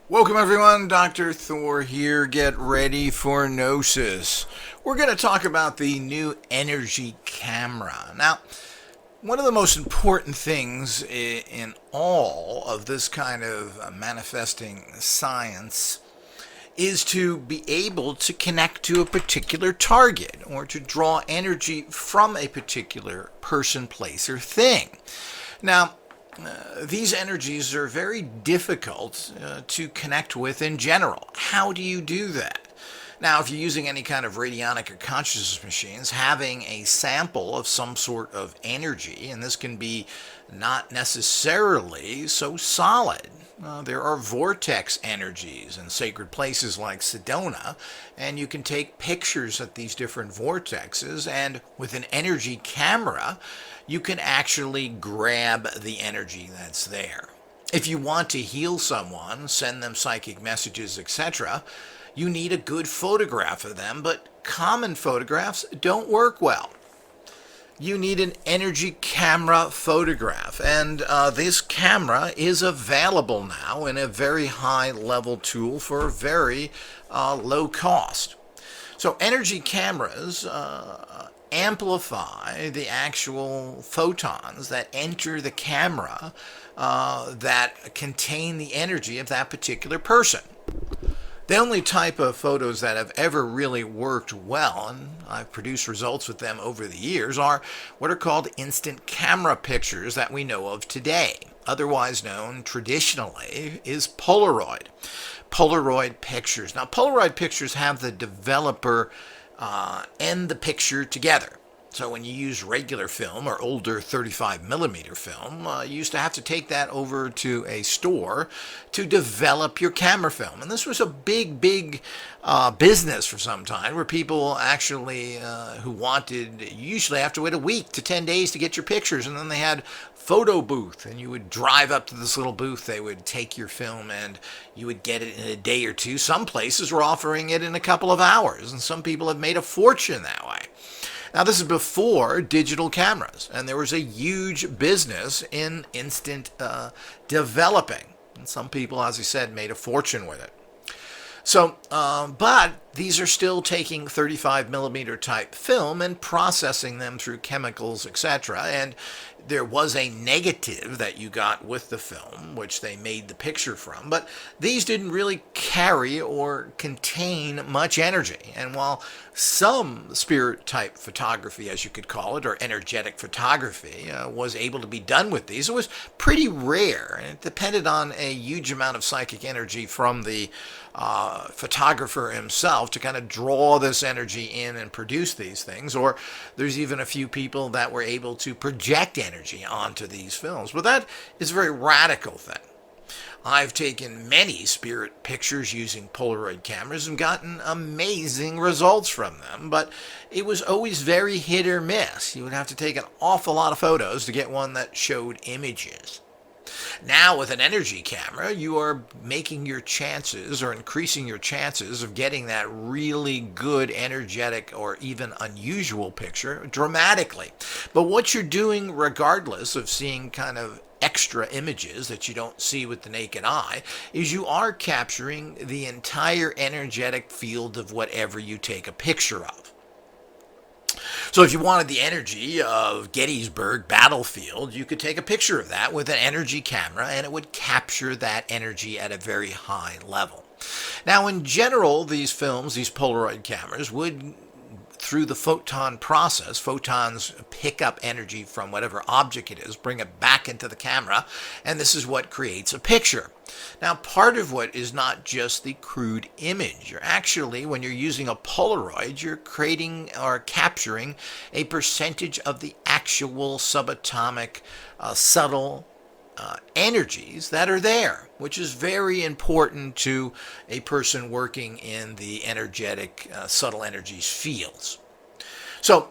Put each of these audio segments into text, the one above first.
Welcome everyone, Dr. Thor here. Get ready for Gnosis. We're going to talk about the new energy camera. Now, one of the most important things in all of this kind of manifesting science is to be able to connect to a particular target or to draw energy from a particular person, place, or thing. Now, these energies are very difficult to connect with in general. How do you do that? Now, if you're using any kind of radionic or consciousness machines, having a sample of some sort of energy, and this can be not necessarily so solid. There are vortex energies in sacred places like Sedona, and you can take pictures at these different vortexes, and with an energy camera, you can actually grab the energy that's there. If you want to heal someone, send them psychic messages, etc., you need a good photograph of them, but common photographs don't work well. You need an energy camera photograph, and this camera is available now in a very high level tool for very low cost. So energy cameras amplify the actual photons that enter the camera that contain the energy of that particular person. The only type of photos that have ever really worked well, and I've produced results with them over the years, are what are called instant camera pictures that we know of today. Otherwise known traditionally is Polaroid. Polaroid pictures. Now, Polaroid pictures have the developer and the picture together. So when you use regular film or older 35 millimeter film, you used to have to take that over to a store to develop your camera film. And this was a big business for some time, where people actually who wanted, usually have to wait a week to 10 days to get your pictures. And then they had photo booth, and you would drive up to this little booth. They would take your film and you would get it in a day or two. Some places were offering it in a couple of hours, and some people have made a fortune that way. Now, this is before digital cameras, and there was a huge business in instant developing. And some people, as I said, made a fortune with it. So, but these are still taking 35 millimeter type film and processing them through chemicals, etc. And there was a negative that you got with the film, which they made the picture from, but these didn't really carry or contain much energy. And while some spirit type photography, as you could call it, or energetic photography, was able to be done with these, it was pretty rare, and it depended on a huge amount of psychic energy from the photographer himself to kind of draw this energy in and produce these things. Or there's even a few people that were able to project energy onto these films. But that is a very radical thing. I've taken many spirit pictures using Polaroid cameras and gotten amazing results from them, but it was always very hit or miss. You would have to take an awful lot of photos to get one that showed images. Now, with an energy camera, you are making your chances, or increasing your chances, of getting that really good, energetic, or even unusual picture dramatically. But what you're doing, regardless of seeing kind of extra images that you don't see with the naked eye, is you are capturing the entire energetic field of whatever you take a picture of. So if you wanted the energy of Gettysburg battlefield, you could take a picture of that with an energy camera, and it would capture that energy at a very high level. Now, in general, these films, these Polaroid cameras, would, through the photon process, photons pick up energy from whatever object it is, bring it back into the camera, and this is what creates a picture. Now, part of what is not just the crude image. You're actually, when you're using a Polaroid, you're creating or capturing a percentage of the actual subatomic subtle energies that are there, which is very important to a person working in the energetic, subtle energies fields. So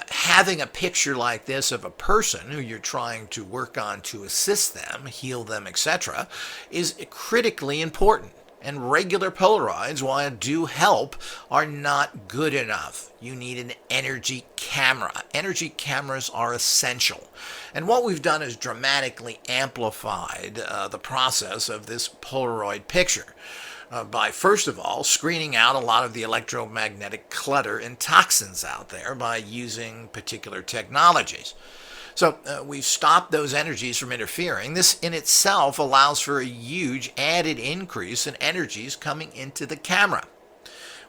having a picture like this of a person who you're trying to work on to assist them, heal them, etc., is critically important. And regular Polaroids, while do help, are not good enough. You need an energy camera. Energy cameras are essential. And what we've done is dramatically amplified the process of this Polaroid picture. By, first of all, screening out a lot of the electromagnetic clutter and toxins out there by using particular technologies. So we've stopped those energies from interfering. This in itself allows for a huge added increase in energies coming into the camera.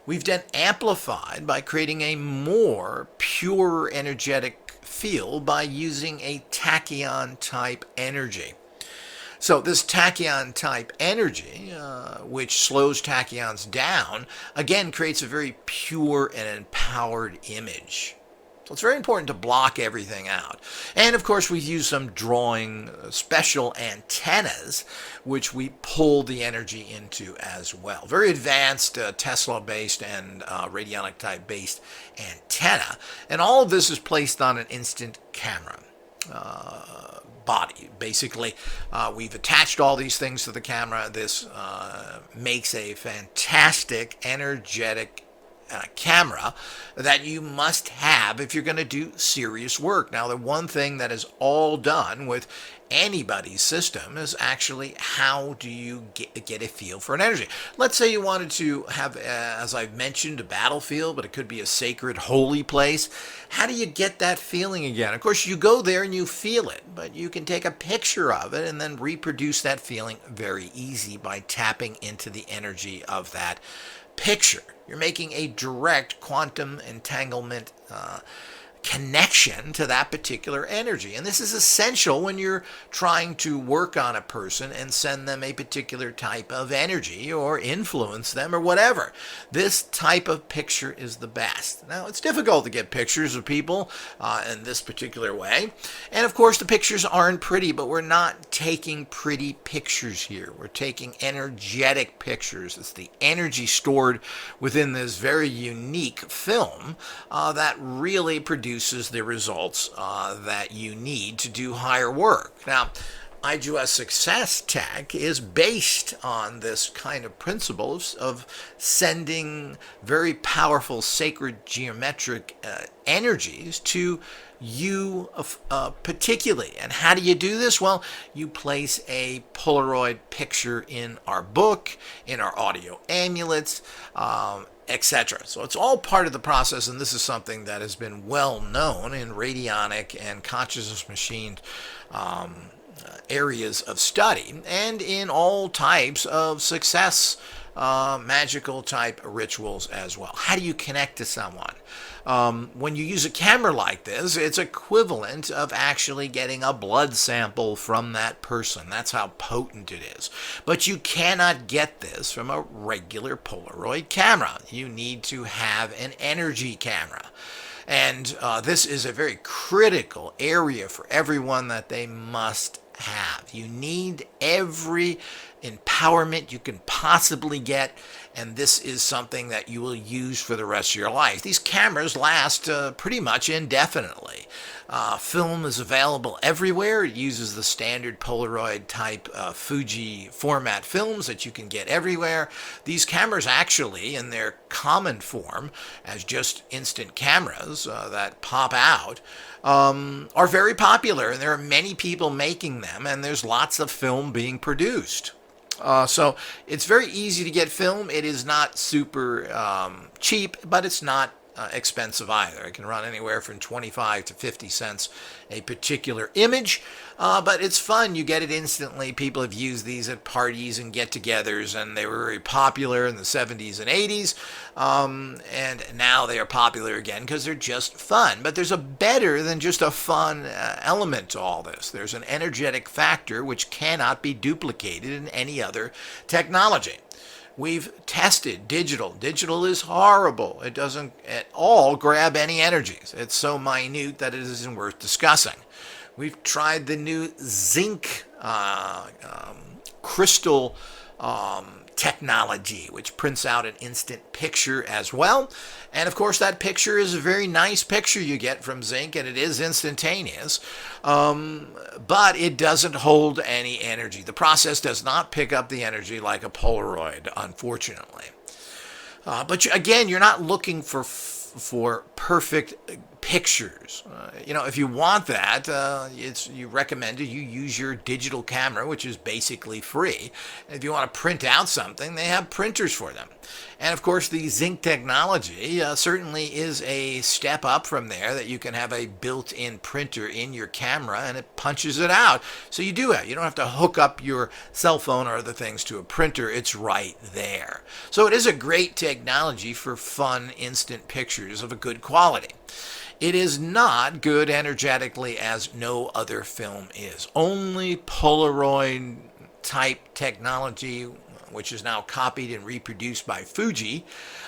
We've then amplified by creating a more pure energetic field by using a tachyon type energy. So this tachyon type energy, which slows tachyons down, again creates a very pure and empowered image. So it's very important to block everything out. And of course, we've used some drawing special antennas, which we pull the energy into as well. Very advanced Tesla-based and Radionic type-based antenna. And all of this is placed on an instant camera. Body. Basically, we've attached all these things to the camera. This makes a fantastic, energetic camera that you must have if you're going to do serious work. Now, the one thing that is all done with anybody's system is actually how do you get a feel for an energy. Let's say you wanted to have, as I've mentioned, a battlefield, but it could be a sacred, holy place. How do you get that feeling again? Of course, you go there and you feel it, but you can take a picture of it and then reproduce that feeling very easy by tapping into the energy of that picture. You're making a direct quantum entanglement connection to that particular energy. And this is essential when you're trying to work on a person and send them a particular type of energy or influence them or whatever. This type of picture is the best. Now, it's difficult to get pictures of people in this particular way. And of course, the pictures aren't pretty, but we're not taking pretty pictures here. We're taking energetic pictures. It's the energy stored within this very unique film that really produces the results that you need to do higher work. Now, IGS Success Tech is based on this kind of principles of sending very powerful sacred geometric energies to you particularly. And how do you do this? Well, you place a Polaroid picture in our book, in our audio amulets, etc. So it's all part of the process, and this is something that has been well known in radionic and consciousness machine areas of study, and in all types of success magical type rituals as well. How do you connect to someone? When you use a camera like this, it's equivalent of actually getting a blood sample from that person. That's how potent it is. But you cannot get this from a regular Polaroid camera. You need to have an energy camera. And this is a very critical area for everyone that they must have. You need every empowerment you can possibly get, and this is something that you will use for the rest of your life. These cameras last pretty much indefinitely. Film is available everywhere. It uses the standard Polaroid type Fuji format films that you can get everywhere. These cameras actually, in their common form, as just instant cameras that pop out, are very popular, and there are many people making them, and there's lots of film being produced. So it's very easy to get film. It is not super cheap, but it's not expensive either. It can run anywhere from 25 to 50 cents a particular image, but it's fun. You get it instantly. People have used these at parties and get-togethers, and they were very popular in the 70s and 80s, and now they are popular again because they're just fun. But there's a better than just a fun element to all this. There's an energetic factor which cannot be duplicated in any other technology. We've tested digital. Digital is horrible. It doesn't at all grab any energies. It's so minute that it isn't worth discussing. We've tried the new zinc crystal technology, which prints out an instant picture as well. And of course, that picture is a very nice picture you get from zinc, and it is instantaneous, but it doesn't hold any energy. The process does not pick up the energy like a Polaroid, unfortunately. But again, you're not looking for perfect pictures. If you want that, you recommended you use your digital camera, which is basically free. If you want to print out something, they have printers for them. And of course, the zinc technology certainly is a step up from there, that you can have a built-in printer in your camera and it punches it out. So you don't have to hook up your cell phone or other things to a printer. It's right there. So it is a great technology for fun, instant pictures of a good quality. It is not good energetically as no other film is. Only Polaroid type technology, which is now copied and reproduced by Fuji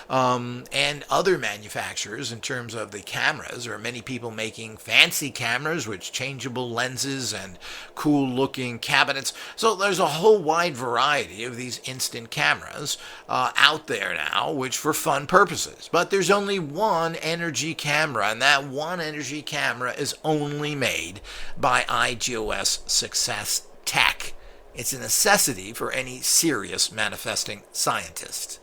and other manufacturers in terms of the cameras. There are many people making fancy cameras with changeable lenses and cool looking cabinets. So there's a whole wide variety of these instant cameras out there now, which for fun purposes. But there's only one energy camera, and that one energy camera is only made by IGOS Success Tech. It's a necessity for any serious manifesting scientist.